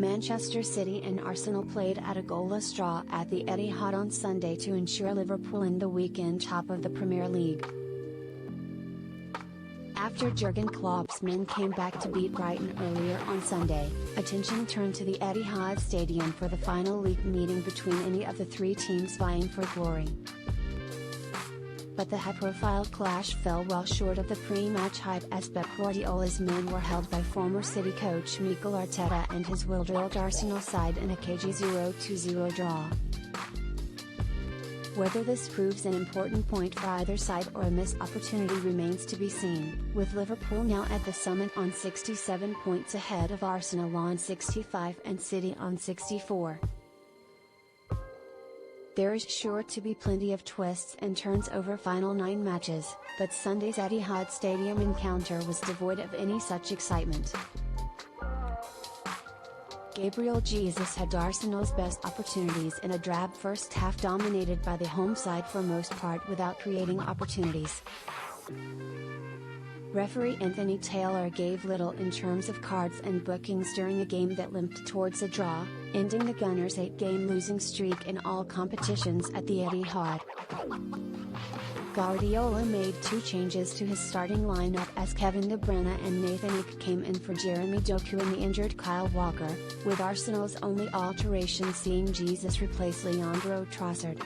Manchester City and Arsenal played at a goalless draw at the Etihad on Sunday to ensure Liverpool in the weekend top of the Premier League. After Jurgen Klopp's men came back to beat Brighton earlier on Sunday, attention turned to the Etihad Stadium for the final league meeting between any of the three teams vying for glory. But the high-profile clash fell well short of the pre-match hype as Pep Guardiola's men were held by former City coach Mikel Arteta and his well-drilled Arsenal side in a cagey 0-0 draw. Whether this proves an important point for either side or a missed opportunity remains to be seen, with Liverpool now at the summit on 67 points ahead of Arsenal on 65 and City on 64. There is sure to be plenty of twists and turns over final 9 matches, but Sunday's Etihad Stadium encounter was devoid of any such excitement. Gabriel Jesus had Arsenal's best opportunities in a drab first half dominated by the home side for most part without creating opportunities. Referee Anthony Taylor gave little in terms of cards and bookings during a game that limped towards a draw, ending the Gunners' 8-game losing streak in all competitions at the Etihad. Guardiola made 2 changes to his starting lineup as Kevin De Bruyne and Nathan Ake came in for Jeremy Doku and the injured Kyle Walker, with Arsenal's only alteration seeing Jesus replace Leandro Trossard.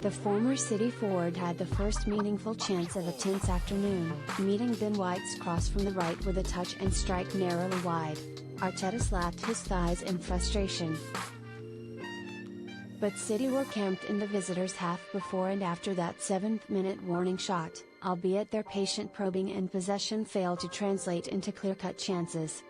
The former City forward had the first meaningful chance of a tense afternoon, meeting Ben White's cross from the right with a touch and strike narrowly wide. Arteta slapped his thighs in frustration. But City were camped in the visitors' half before and after that 7th-minute warning shot, albeit their patient probing and possession failed to translate into clear-cut chances.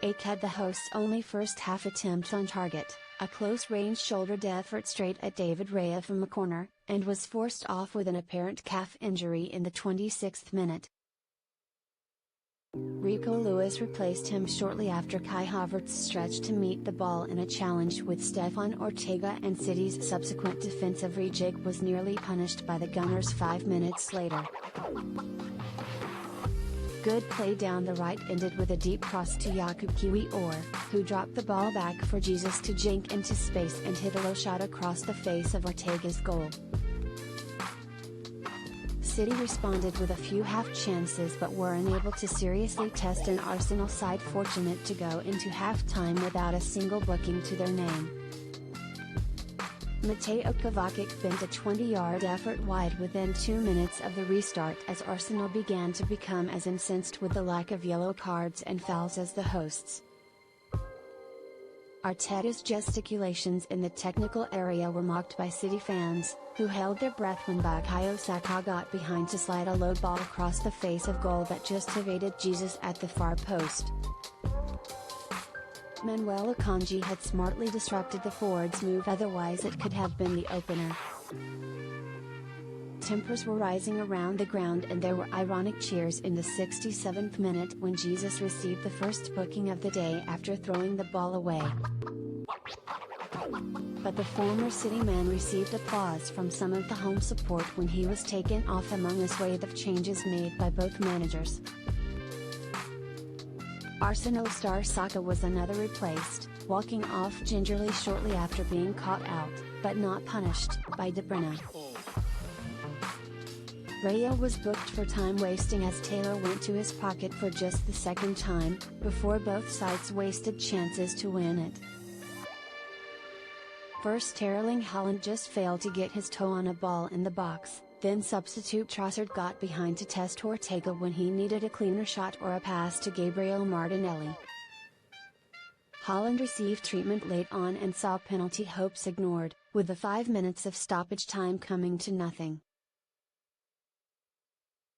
Ake had the hosts' only first-half attempt on target, a close-range shouldered effort straight at David Raya from a corner, and was forced off with an apparent calf injury in the 26th minute. Rico Lewis replaced him shortly after Kai Havertz stretched to meet the ball in a challenge with Stefan Ortega, and City's subsequent defensive rejig was nearly punished by the Gunners 5 minutes later. Good play down the right ended with a deep cross to Jakub Kiwior, who dropped the ball back for Jesus to jink into space and hit a low shot across the face of Ortega's goal. City responded with a few half chances but were unable to seriously test an Arsenal side fortunate to go into half-time without a single booking to their name. Mateo Kovacic bent a 20-yard effort wide within 2 minutes of the restart as Arsenal began to become as incensed with the lack of yellow cards and fouls as the hosts. Arteta's gesticulations in the technical area were mocked by City fans, who held their breath when Bukayo Saka got behind to slide a low ball across the face of goal that just evaded Jesus at the far post. Manuel Akanji had smartly disrupted the forward's move, otherwise it could have been the opener. Tempers were rising around the ground and there were ironic cheers in the 67th minute when Jesus received the first booking of the day after throwing the ball away. But the former City man received applause from some of the home support when he was taken off among a swathe of changes made by both managers. Arsenal star Saka was another replaced, walking off gingerly shortly after being caught out, but not punished, by De Bruyne. Raya was booked for time wasting as Taylor went to his pocket for just the second time, before both sides wasted chances to win it. First Erling Haaland just failed to get his toe on a ball in the box, then substitute Trossard got behind to test Ortega when he needed a cleaner shot or a pass to Gabriel Martinelli. Haaland received treatment late on and saw penalty hopes ignored, with the 5 minutes of stoppage time coming to nothing.